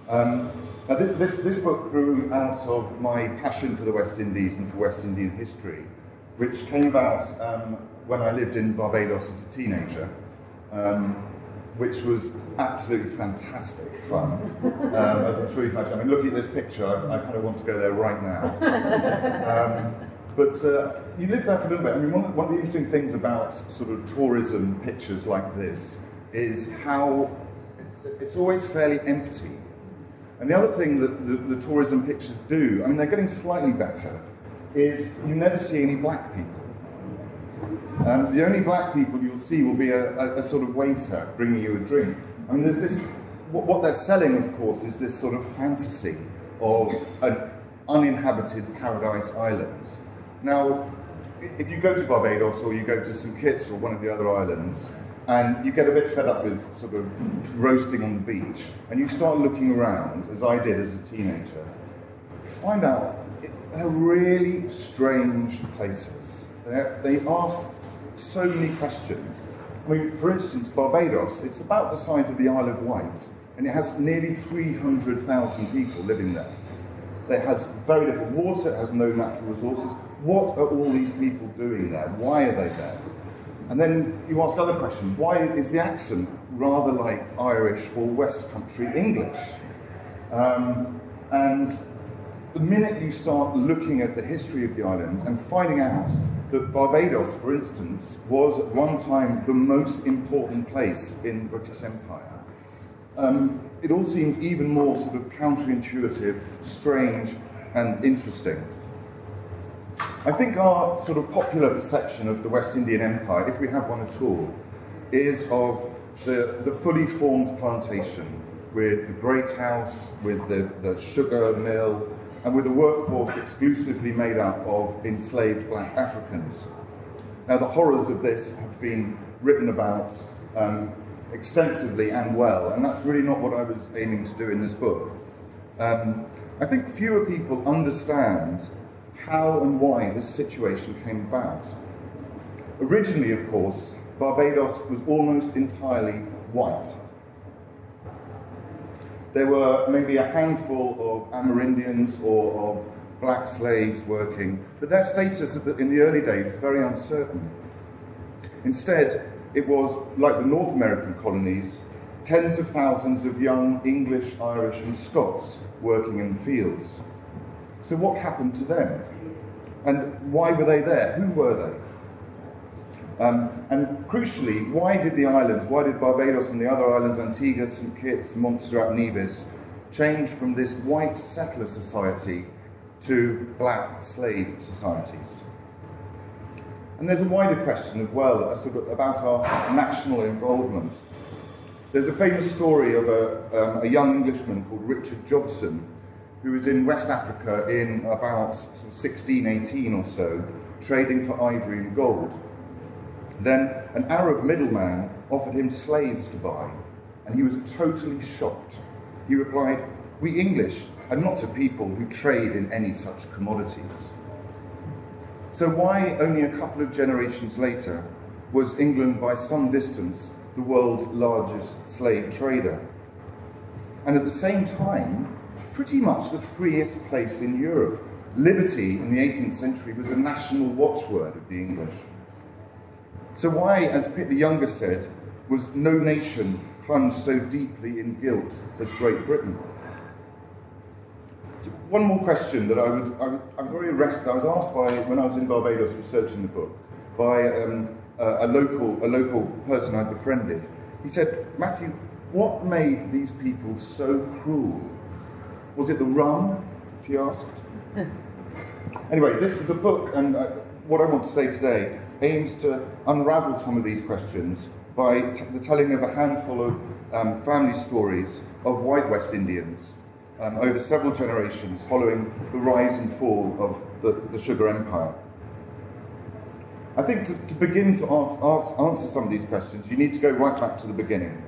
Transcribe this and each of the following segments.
Now this book grew out of my passion for the West Indies and for West Indian history, which came about when I lived in Barbados as a teenager, which was absolutely fantastic fun, as I'm sure you can imagine. I mean, looking at this picture, I kind of want to go there right now. But you lived there for a little bit. I mean, one of the interesting things about sort of tourism pictures like this is how it's always fairly empty. And the other thing that the tourism pictures do, I mean, they're getting slightly better, is you never see any black people. The only black people you'll see will be a sort of waiter bringing you a drink. I mean, there's this, what they're selling, of course, is this sort of fantasy of an uninhabited paradise island. Now, if you go to Barbados or you go to St. Kitts or one of the other islands, and you get a bit fed up with sort of roasting on the beach, and you start looking around, as I did as a teenager, you find out they're really strange places. They ask so many questions. I mean, for instance, Barbados, it's about the size of the Isle of Wight, and it has nearly 300,000 people living there. It has very little water, it has no natural resources. What are all these people doing there? Why are they there? And then you ask other questions. Why is the accent rather like Irish or West Country English? And the minute you start looking at the history of the islands and finding out that Barbados, for instance, was at one time the most important place in the British Empire, it all seems even more sort of counterintuitive, strange, and interesting. I think our sort of popular perception of the West Indian Empire, if we have one at all, is of the fully formed plantation with the great house, with the sugar mill, and with a workforce exclusively made up of enslaved black Africans. Now, the horrors of this have been written about extensively and well, and that's really not what I was aiming to do in this book. I think fewer people understand how and why this situation came about. Originally, of course, Barbados was almost entirely white. There were maybe a handful of Amerindians or of black slaves working, but their status in the early days was very uncertain. Instead, it was, like the North American colonies, tens of thousands of young English, Irish and Scots working in the fields. So what happened to them? And why were they there? Who were they? And crucially, why did Barbados and the other islands, Antigua, St. Kitts, Montserrat, Nevis, change from this white settler society to black slave societies? And there's a wider question as well about our national involvement. There's a famous story of a young Englishman called Richard Jobson, who was in West Africa in about 1618 or so, trading for ivory and gold. Then an Arab middleman offered him slaves to buy, and he was totally shocked. He replied, "We English are not a people who trade in any such commodities." So why, only a couple of generations later, was England by some distance the world's largest slave trader? And at the same time, pretty much the freest place in Europe. Liberty in the 18th century was a national watchword of the English. So why, as Pitt the Younger said, was no nation plunged so deeply in guilt as Great Britain? One more question that I was very arrested. I was asked when I was in Barbados researching the book, by a local person I befriended. He said, "Matthew, what made these people so cruel? Was it the rum?" She asked. Anyway, the book, and what I want to say today, aims to unravel some of these questions by the telling of a handful of family stories of white West Indians over several generations following the rise and fall of the sugar empire. I think to begin to answer some of these questions, you need to go right back to the beginning.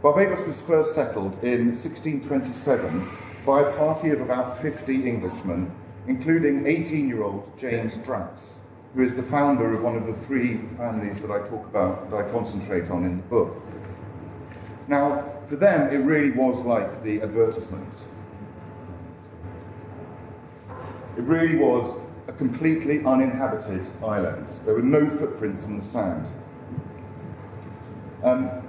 Barbados was first settled in 1627 by a party of about 50 Englishmen, including 18-year-old James Drax, who is the founder of one of the three families that I talk about, that I concentrate on in the book. Now, for them, it really was like the advertisement. It really was a completely uninhabited island. There were no footprints in the sand.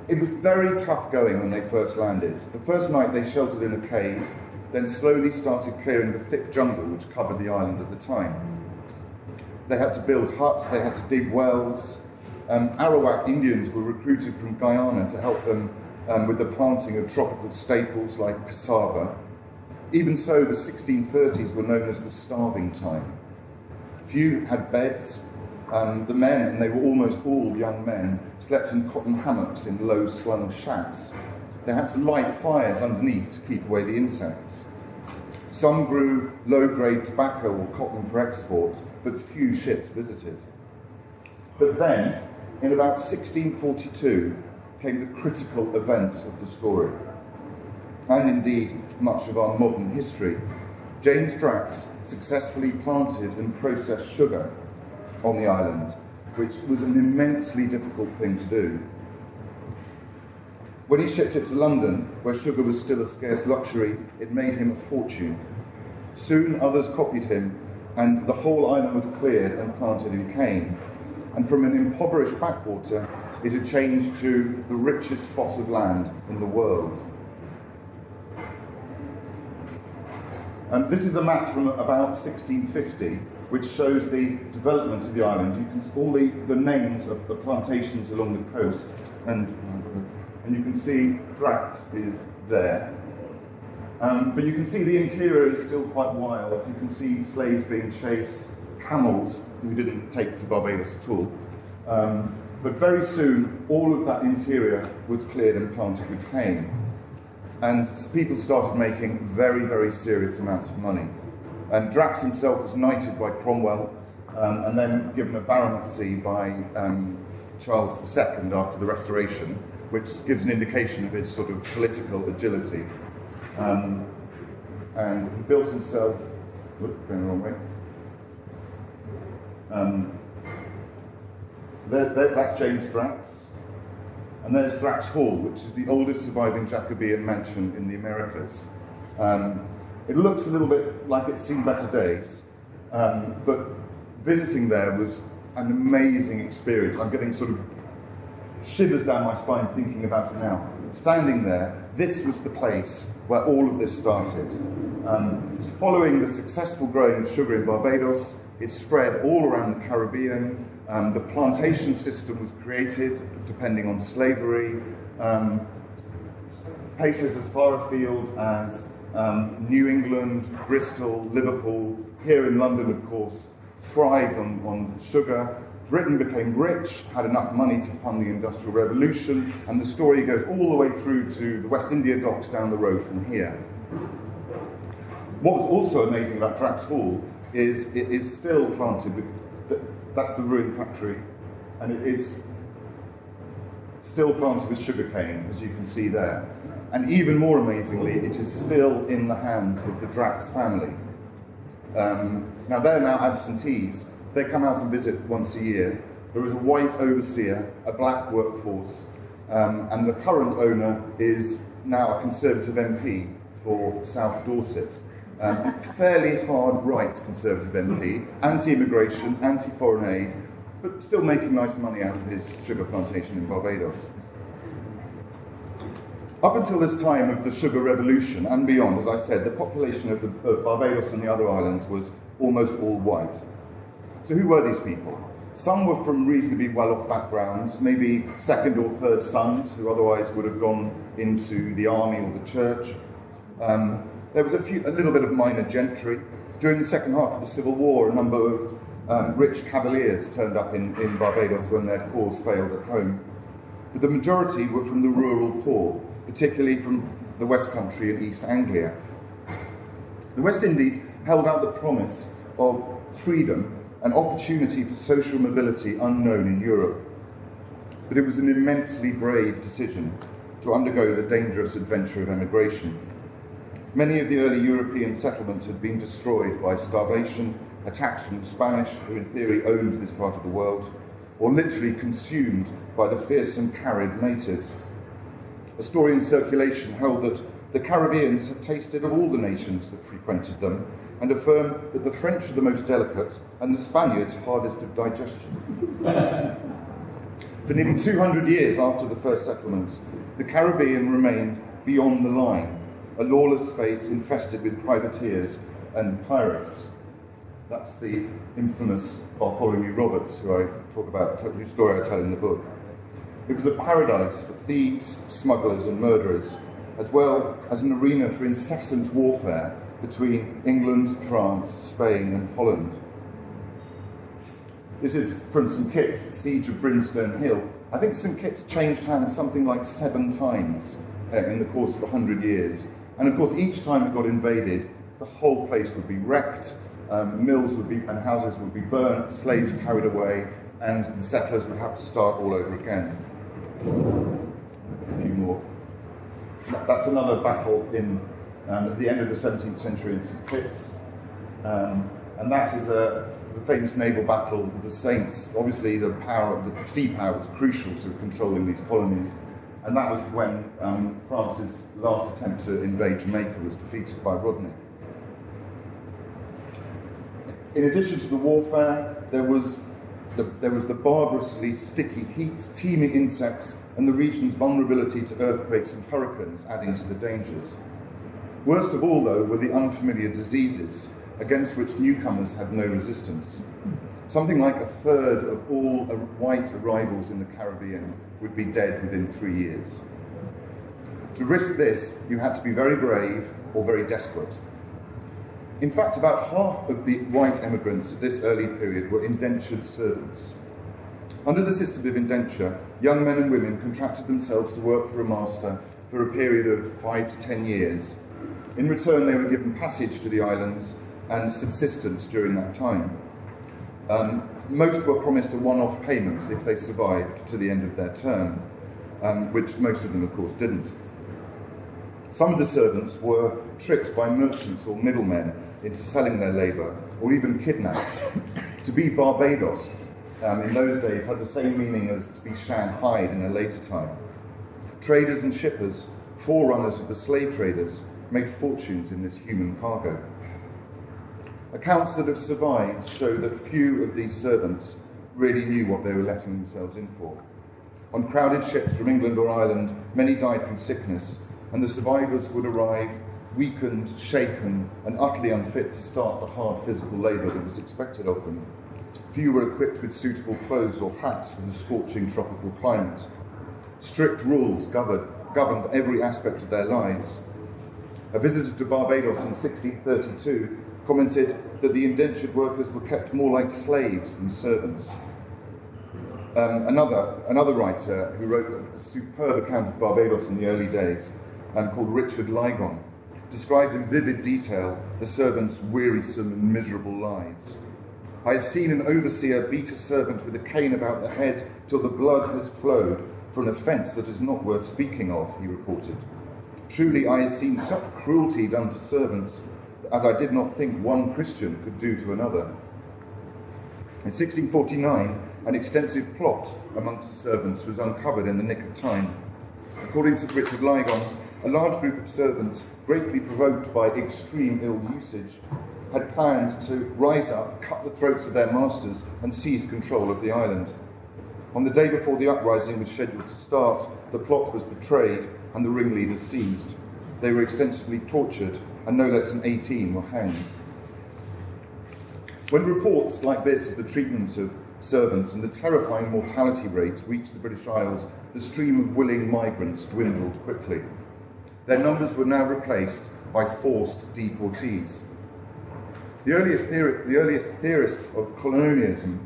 It was very tough going when they first landed. The first night they sheltered in a cave, then slowly started clearing the thick jungle which covered the island at the time. They had to build huts, they had to dig wells. Arawak Indians were recruited from Guyana to help them with the planting of tropical staples like cassava. Even so, the 1630s were known as the starving time. Few had beds. The men, and they were almost all young men, slept in cotton hammocks in low-slung shacks. They had to light fires underneath to keep away the insects. Some grew low-grade tobacco or cotton for export, but few ships visited. But then, in about 1642, came the critical event of the story, and indeed much of our modern history. James Drax successfully planted and processed sugar on the island, which was an immensely difficult thing to do. When he shipped it to London, where sugar was still a scarce luxury, it made him a fortune. Soon others copied him, and the whole island was cleared and planted in cane. And from an impoverished backwater, it had changed to the richest spot of land in the world. And this is a map from about 1650, which shows the development of the island. You can see all the names of the plantations along the coast, and you can see Drax is there. But you can see the interior is still quite wild. You can see slaves being chased, camels who didn't take to Barbados at all. But very soon, all of that interior was cleared and planted with cane. And people started making very, very serious amounts of money. And Drax himself was knighted by Cromwell and then given a baronetcy by Charles II after the Restoration, which gives an indication of his sort of political agility. And he built himself, going the wrong way. That's James Drax. And there's Drax Hall, which is the oldest surviving Jacobean mansion in the Americas. It looks a little bit like it's seen better days, but visiting there was an amazing experience. I'm getting sort of shivers down my spine thinking about it now. Standing there, this was the place where all of this started. Following the successful growing of sugar in Barbados, it spread all around the Caribbean. The plantation system was created depending on slavery. Places as far afield as New England, Bristol, Liverpool, here in London, of course, thrived on sugar. Britain became rich, had enough money to fund the Industrial Revolution, and the story goes all the way through to the West India docks down the road from here. What was also amazing about Drax Hall is it is still planted with, that's the ruined factory, and it is still planted with sugarcane, as you can see there. And even more amazingly, it is still in the hands of the Drax family. Now they're now absentees. They come out and visit once a year. There is a white overseer, a black workforce, and the current owner is now a Conservative MP for South Dorset. Fairly hard right Conservative MP, anti-immigration, anti-foreign aid, but still making nice money out of his sugar plantation in Barbados. Up until this time of the sugar revolution and beyond, as I said, the population of Barbados and the other islands was almost all white. So who were these people? Some were from reasonably well-off backgrounds, maybe second or third sons who otherwise would have gone into the army or the church. There was a little bit of minor gentry. During the second half of the Civil War, a number of rich cavaliers turned up in Barbados when their cause failed at home. But the majority were from the rural poor, particularly from the West Country and East Anglia. The West Indies held out the promise of freedom and opportunity for social mobility unknown in Europe. But it was an immensely brave decision to undergo the dangerous adventure of emigration. Many of the early European settlements had been destroyed by starvation, attacks from the Spanish, who in theory owned this part of the world, or literally consumed by the fearsome Carib natives. A story in circulation held that the Caribbeans had tasted of all the nations that frequented them, and affirmed that the French are the most delicate and the Spaniards hardest of digestion. For nearly 200 years after the first settlements, the Caribbean remained beyond the line, a lawless space infested with privateers and pirates. That's the infamous Bartholomew Roberts, whose story I tell in the book. It was a paradise for thieves, smugglers and murderers, as well as an arena for incessant warfare between England, France, Spain and Holland. This is from St Kitts, Siege of Brimstone Hill. I think St Kitts changed hands something like 7 times in the course of 100 years. And of course, each time it got invaded, the whole place would be wrecked, mills would be, and houses would be burnt, slaves carried away, and the settlers would have to start all over again. A few more. That's another battle at the end of the 17th century in St Kitts, and that is the famous naval battle of the Saints. Obviously, the sea power was crucial to controlling these colonies, and that was when France's last attempt to invade Jamaica was defeated by Rodney. In addition to the warfare, there was the barbarously sticky heat, teeming insects, and the region's vulnerability to earthquakes and hurricanes adding to the dangers. Worst of all, though, were the unfamiliar diseases, against which newcomers had no resistance. Something like 1/3 of all white arrivals in the Caribbean would be dead within 3 years. To risk this, you had to be very brave or very desperate. In fact, about half of the white emigrants at this early period were indentured servants. Under the system of indenture, young men and women contracted themselves to work for a master for a period of 5 to 10 years. In return, they were given passage to the islands and subsistence during that time. Most were promised a one-off payment if they survived to the end of their term, which most of them, of course, didn't. Some of the servants were tricked by merchants or middlemen into selling their labour, or even kidnapped. To be Barbados in those days had the same meaning as to be Shanghaied in a later time. Traders and shippers, forerunners of the slave traders, made fortunes in this human cargo. Accounts that have survived show that few of these servants really knew what they were letting themselves in for. On crowded ships from England or Ireland, many died from sickness, and the survivors would arrive weakened, shaken, and utterly unfit to start the hard physical labour that was expected of them. Few were equipped with suitable clothes or hats for the scorching tropical climate. Strict rules governed every aspect of their lives. A visitor to Barbados in 1632 commented that the indentured workers were kept more like slaves than servants. Another writer who wrote a superb account of Barbados in the early days, called Richard Ligon, described in vivid detail the servants' wearisome and miserable lives. I had seen an overseer beat a servant with a cane about the head till the blood has flowed for an offence that is not worth speaking of, he reported. Truly, I had seen such cruelty done to servants as I did not think one Christian could do to another. In 1649, an extensive plot amongst the servants was uncovered in the nick of time. According to Richard Ligon, a large group of servants, greatly provoked by extreme ill usage, had planned to rise up, cut the throats of their masters, and seize control of the island. On the day before the uprising was scheduled to start, the plot was betrayed and the ringleaders seized. They were extensively tortured, and no less than 18 were hanged. When reports like this of the treatment of servants and the terrifying mortality rate reached the British Isles, the stream of willing migrants dwindled quickly. Their numbers were now replaced by forced deportees. The earliest theorists of colonialism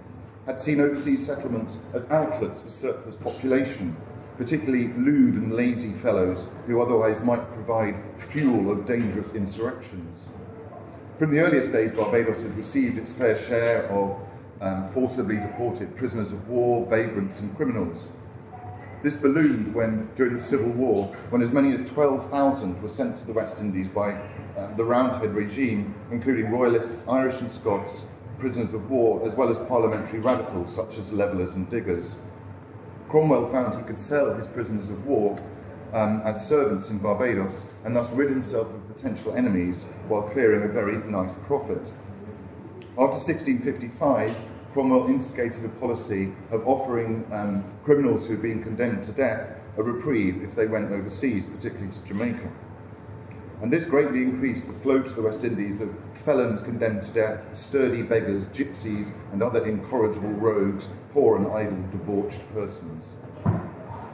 had seen overseas settlements as outlets for surplus population, particularly lewd and lazy fellows who otherwise might provide fuel of dangerous insurrections. From the earliest days, Barbados had received its fair share of forcibly deported prisoners of war, vagrants and criminals. This ballooned during the Civil War, when as many as 12,000 were sent to the West Indies by the Roundhead regime, including Royalists, Irish and Scots, prisoners of war, as well as parliamentary radicals such as levellers and diggers. Cromwell found he could sell his prisoners of war as servants in Barbados, and thus rid himself of potential enemies while clearing a very nice profit. After 1655, Cromwell instigated a policy of offering criminals who had been condemned to death a reprieve if they went overseas, particularly to Jamaica. And this greatly increased the flow to the West Indies of felons condemned to death, sturdy beggars, gypsies, and other incorrigible rogues, poor and idle, debauched persons.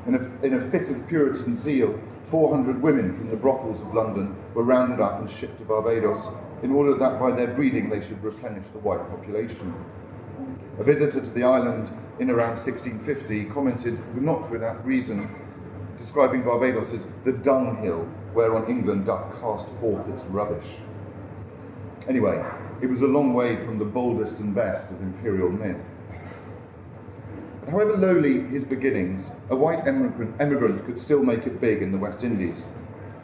In a fit of Puritan zeal, 400 women from the brothels of London were rounded up and shipped to Barbados in order that by their breeding they should replenish the white population. A visitor to the island in around 1650 commented, not without reason, describing Barbados as the dunghill whereon England doth cast forth its rubbish. Anyway, it was a long way from the boldest and best of imperial myth. But however lowly his beginnings, a white emigrant could still make it big in the West Indies.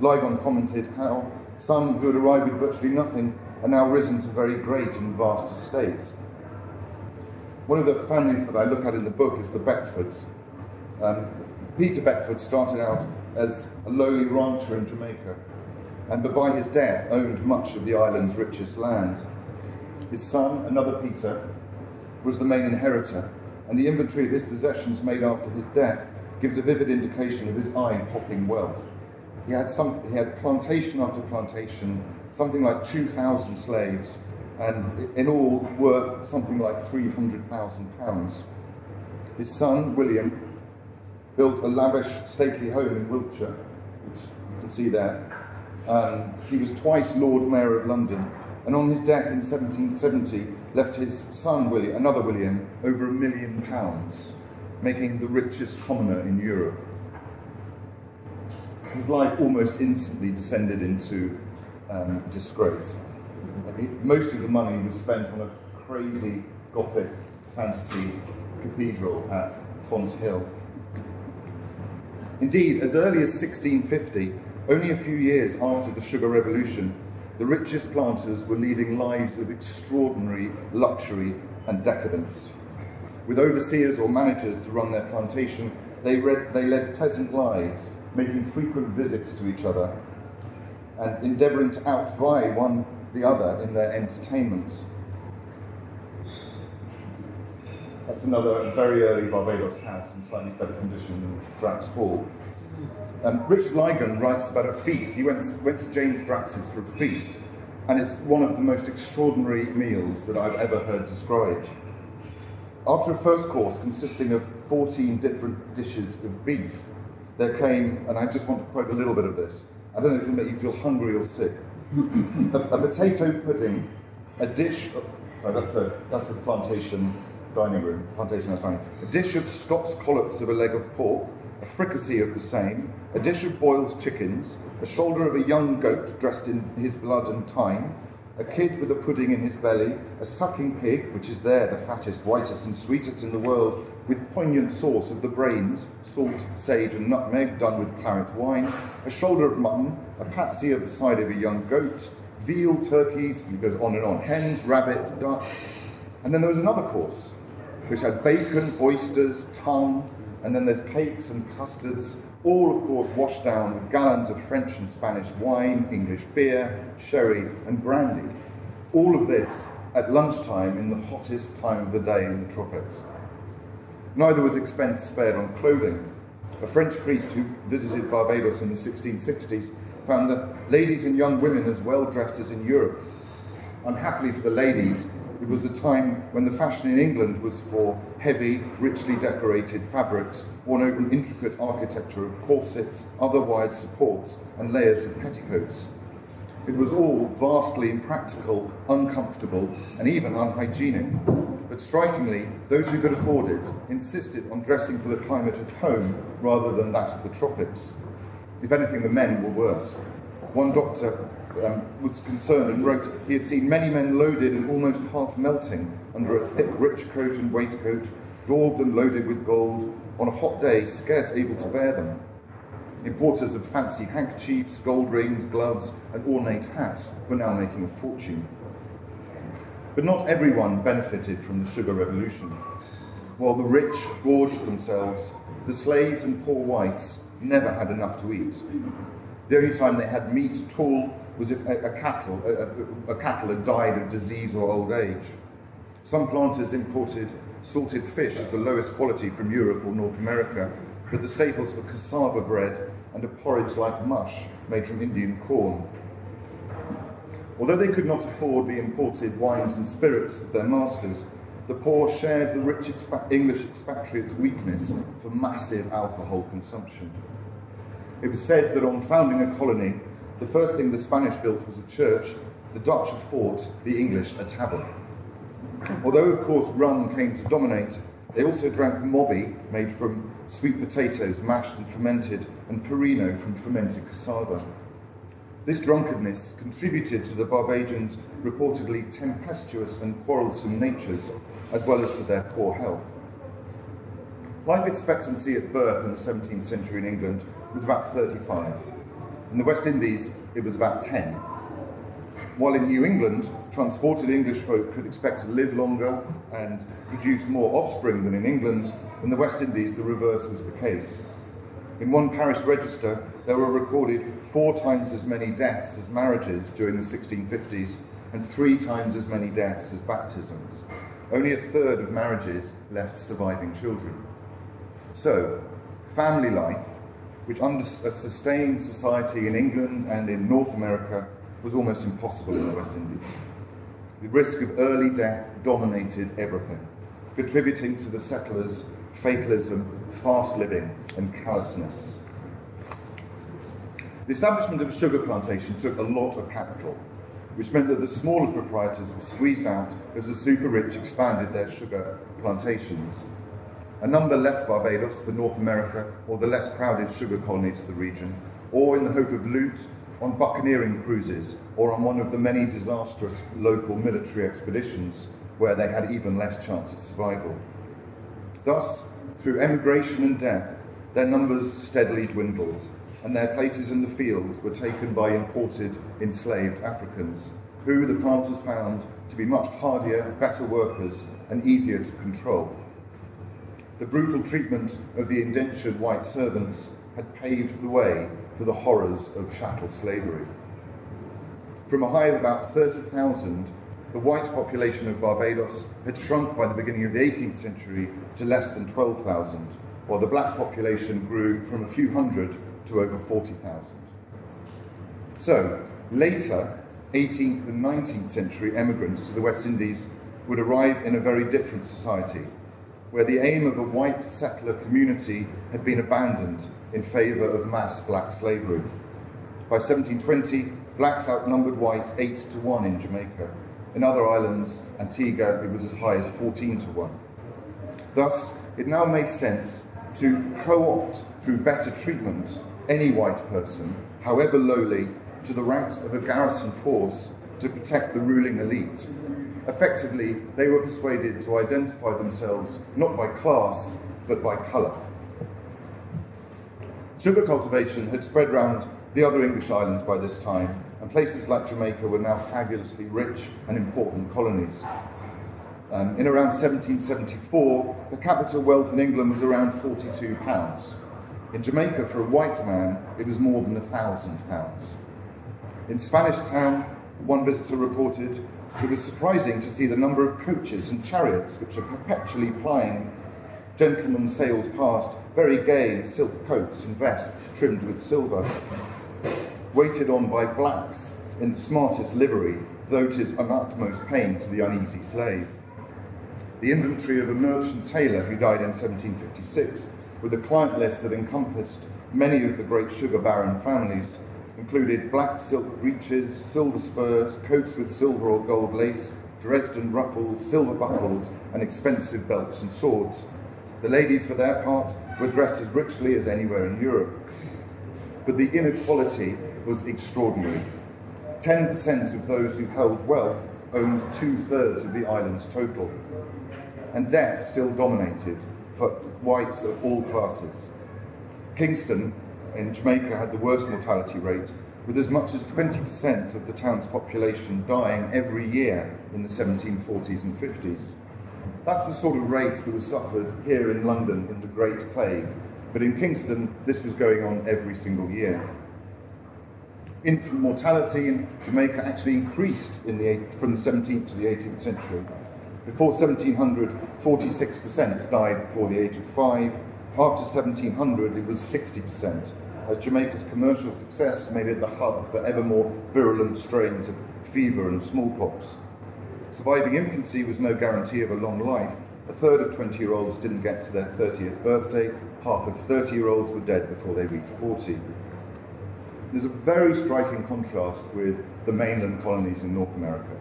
Ligon commented how some who had arrived with virtually nothing are now risen to very great and vast estates. One of the families that I look at in the book is the Beckfords. Peter Beckford started out as a lowly rancher in Jamaica, but by his death owned much of the island's richest land. His son, another Peter, was the main inheritor, and the inventory of his possessions made after his death gives a vivid indication of his eye-popping wealth. He had plantation after plantation, something like 2,000 slaves, and in all worth something like £300,000. His son, William, built a lavish, stately home in Wiltshire, which you can see there. He was twice Lord Mayor of London, and on his death in 1770 left his son, William, another William, over £1 million, making him the richest commoner in Europe. His life almost instantly descended into disgrace. Most of the money was spent on a crazy Gothic fantasy cathedral at Fonthill. Indeed, as early as 1650, only a few years after the Sugar Revolution, the richest planters were leading lives of extraordinary luxury and decadence. With overseers or managers to run their plantation, they led pleasant lives, making frequent visits to each other and endeavouring to outvie one the other in their entertainments. That's another very early Barbados house in slightly better condition than Drax Hall. Richard Ligon writes about a feast. He went to James Drax's for a feast, and it's one of the most extraordinary meals that I've ever heard described. After a first course consisting of 14 different dishes of beef, there came, and I just want to quote a little bit of this, I don't know if it'll make you feel hungry or sick, a potato pudding, a dish of, sorry, that's a plantation dining room, a dish of Scots collops of a leg of pork, a fricassee of the same, a dish of boiled chickens, a shoulder of a young goat dressed in his blood and thyme, a kid with a pudding in his belly, a sucking pig, which is there the fattest, whitest and sweetest in the world, with poignant sauce of the brains, salt, sage and nutmeg, done with claret wine, a shoulder of mutton, a patsy of the side of a young goat, veal, turkeys, and it goes on and on, hens, rabbit, duck. And then there was another course, which had bacon, oysters, tongue, and then there's cakes and custards, all of course washed down with gallons of French and Spanish wine, English beer, sherry and brandy. All of this at lunchtime in the hottest time of the day in the tropics. Neither was expense spared on clothing. A French priest who visited Barbados in the 1660s found that ladies and young women as well dressed as in Europe. Unhappily for the ladies, it was a time when the fashion in England was for heavy, richly decorated fabrics worn over an intricate architecture of corsets, other wide supports, and layers of petticoats. It was all vastly impractical, uncomfortable, and even unhygienic. But strikingly, those who could afford it insisted on dressing for the climate at home rather than that of the tropics. If anything, the men were worse. One doctor was concerned and wrote he had seen many men loaded and almost half melting under a thick rich coat and waistcoat, daubed and loaded with gold, on a hot day scarce able to bear them. Importers of fancy handkerchiefs, gold rings, gloves and ornate hats were now making a fortune. But not everyone benefited from the Sugar Revolution. While the rich gorged themselves, the slaves and poor whites never had enough to eat. The only time they had meat at all was if a cattle had died of disease or old age. Some planters imported salted fish of the lowest quality from Europe or North America, but the staples were cassava bread and a porridge-like mush made from Indian corn. Although they could not afford the imported wines and spirits of their masters, the poor shared the rich English expatriates' weakness for massive alcohol consumption. It was said that on founding a colony, the first thing the Spanish built was a church, the Dutch a fort, the English a tavern. Although, of course, rum came to dominate, they also drank mobby, made from sweet potatoes mashed and fermented, and perino from fermented cassava. This drunkenness contributed to the Barbadians' reportedly tempestuous and quarrelsome natures, as well as to their poor health. Life expectancy at birth in the 17th century in England was about 35. In the West Indies, it was about 10. While in New England, transported English folk could expect to live longer and produce more offspring than in England, in the West Indies the reverse was the case. In one parish register, there were recorded 4 times as many deaths as marriages during the 1650s and 3 times as many deaths as baptisms. Only a third of marriages left surviving children. So, family life, which sustained society in England and in North America, was almost impossible in the West Indies. The risk of early death dominated everything, contributing to the settlers' fatalism, fast living, and callousness. The establishment of a sugar plantation took a lot of capital, which meant that the smaller proprietors were squeezed out as the super-rich expanded their sugar plantations. A number left Barbados for North America or the less crowded sugar colonies of the region, or in the hope of loot, on buccaneering cruises, or on one of the many disastrous local military expeditions where they had even less chance of survival. Thus, through emigration and death, their numbers steadily dwindled, and their places in the fields were taken by imported, enslaved Africans, who the planters found to be much hardier, better workers, and easier to control. The brutal treatment of the indentured white servants had paved the way for the horrors of chattel slavery. From a high of about 30,000, the white population of Barbados had shrunk by the beginning of the 18th century to less than 12,000, while the black population grew from a few hundred to over 40,000. So, later, 18th and 19th century emigrants to the West Indies would arrive in a very different society, where the aim of a white settler community had been abandoned in favour of mass black slavery. By 1720, blacks outnumbered white 8-1 in Jamaica. In other islands, Antigua, it was as high as 14-1. Thus, it now made sense to co-opt, through better treatment, any white person, however lowly, to the ranks of a garrison force to protect the ruling elite. Effectively, they were persuaded to identify themselves not by class, but by colour. Sugar cultivation had spread round the other English islands by this time, and places like Jamaica were now fabulously rich and important colonies. In around 1774, per capita wealth in England was around £42. In Jamaica, for a white man, it was more than £1,000. In Spanish Town, one visitor reported, it was surprising to see the number of coaches and chariots which are perpetually plying. Gentlemen sailed past, very gay in silk coats and vests trimmed with silver, waited on by blacks in the smartest livery, though 'tis an utmost pain to the uneasy slave. The inventory of a merchant tailor who died in 1756, with a client list that encompassed many of the great sugar baron families, included black silk breeches, silver spurs, coats with silver or gold lace, Dresden ruffles, silver buckles, and expensive belts and swords. The ladies, for their part, were dressed as richly as anywhere in Europe. But the inequality was extraordinary. 10% of those who held wealth owned 2/3 of the island's total. And death still dominated for whites of all classes. Kingston in Jamaica had the worst mortality rate, with as much as 20% of the town's population dying every year in the 1740s and 50s. That's the sort of rate that was suffered here in London in the Great Plague But in Kingston, this was going on every single year. Infant mortality in Jamaica actually increased from the 17th to the 18th century. Before 1700, 46% died before the age of 5. After 1700, it was 60%, as Jamaica's commercial success made it the hub for ever more virulent strains of fever and smallpox. Surviving infancy was no guarantee of a long life. A third of 20-year-olds didn't get to their 30th birthday. Half of 30-year-olds were dead before they reached 40. There's a very striking contrast with the mainland colonies in North America.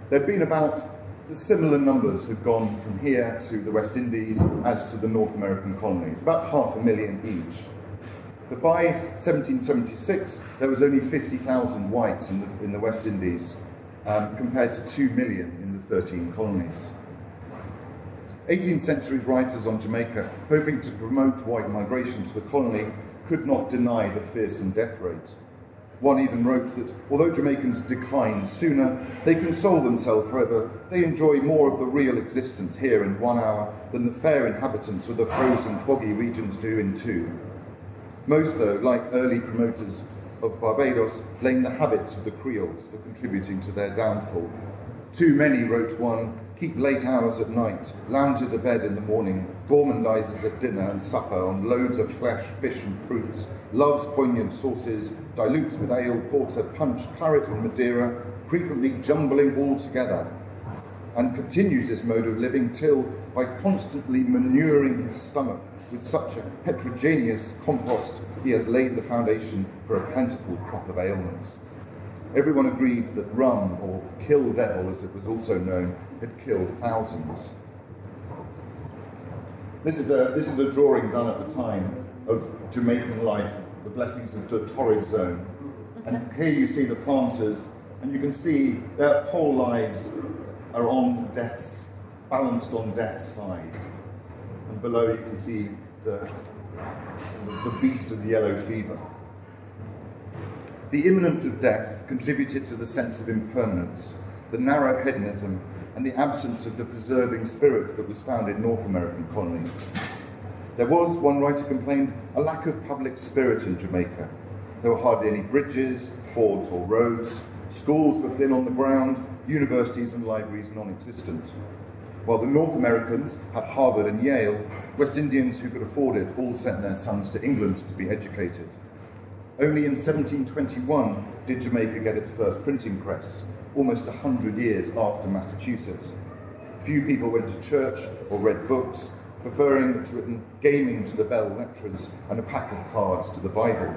There'd been about the similar numbers had gone from here to the West Indies as to the North American colonies, about 500,000 each. But by 1776, there was only 50,000 whites in the West Indies, compared to 2 million in the 13 colonies. 18th century writers on Jamaica, hoping to promote white migration to the colony, could not deny the fearsome death rate. One even wrote that although Jamaicans declined sooner, they console themselves, however, they enjoy more of the real existence here in 1 hour than the fair inhabitants of the frozen, foggy regions do in 2. Most, though, like early promoters of Barbados, blame the habits of the Creoles for contributing to their downfall. Too many, wrote one, keep late hours at night, lounges abed in the morning, gormandizes at dinner and supper on loads of flesh, fish and fruits, loves poignant sauces, dilutes with ale, porter, punch, claret and Madeira, frequently jumbling all together, and continues this mode of living till, by constantly manuring his stomach with such a heterogeneous compost, he has laid the foundation for a plentiful crop of ailments. Everyone agreed that rum, or kill devil as it was also known, had killed thousands. This is a drawing done at the time of Jamaican life, the blessings of the torrid zone. And here you see the planters, and you can see their whole lives are on death's, balanced on death's side. And below you can see the beast of yellow fever. The imminence of death contributed to the sense of impermanence, the narrow hedonism, and the absence of the preserving spirit that was found in North American colonies. There was, one writer complained, a lack of public spirit in Jamaica. There were hardly any bridges, fords or roads, schools were thin on the ground, universities and libraries non-existent. While the North Americans had Harvard and Yale, West Indians who could afford it all sent their sons to England to be educated. Only in 1721 did Jamaica get its first printing press, almost 100 years after Massachusetts. Few people went to church or read books, preferring gaming to the bell lectures and a pack of cards to the Bible.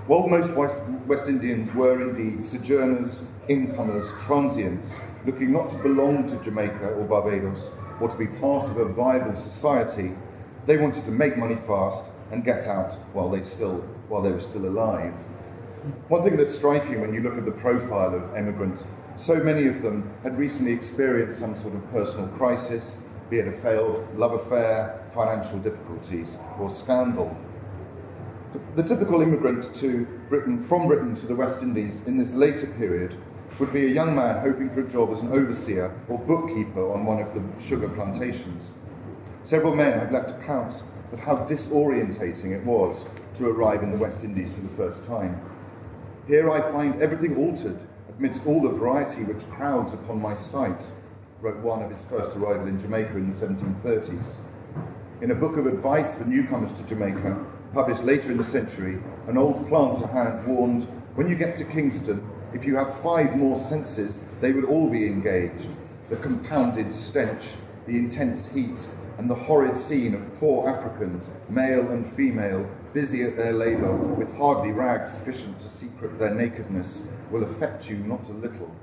While most West Indians were indeed sojourners, incomers, transients, looking not to belong to Jamaica or Barbados, or to be part of a viable society, they wanted to make money fast and get out while they were still alive. One thing that's striking when you look at the profile of emigrants, so many of them had recently experienced some sort of personal crisis, be it a failed love affair, financial difficulties, or scandal. The typical immigrant from Britain to the West Indies in this later period would be a young man hoping for a job as an overseer or bookkeeper on one of the sugar plantations. Several men have left accounts of how disorientating it was to arrive in the West Indies for the first time. Here I find everything altered amidst all the variety which crowds upon my sight, wrote one of his first arrival in Jamaica in the 1730s. In a book of advice for newcomers to Jamaica, published later in the century, an old planter hand warned, when you get to Kingston, if you have 5 more senses, they will all be engaged. The compounded stench, the intense heat, and the horrid scene of poor Africans, male and female, busy at their labour, with hardly rags sufficient to secret their nakedness, will affect you not a little.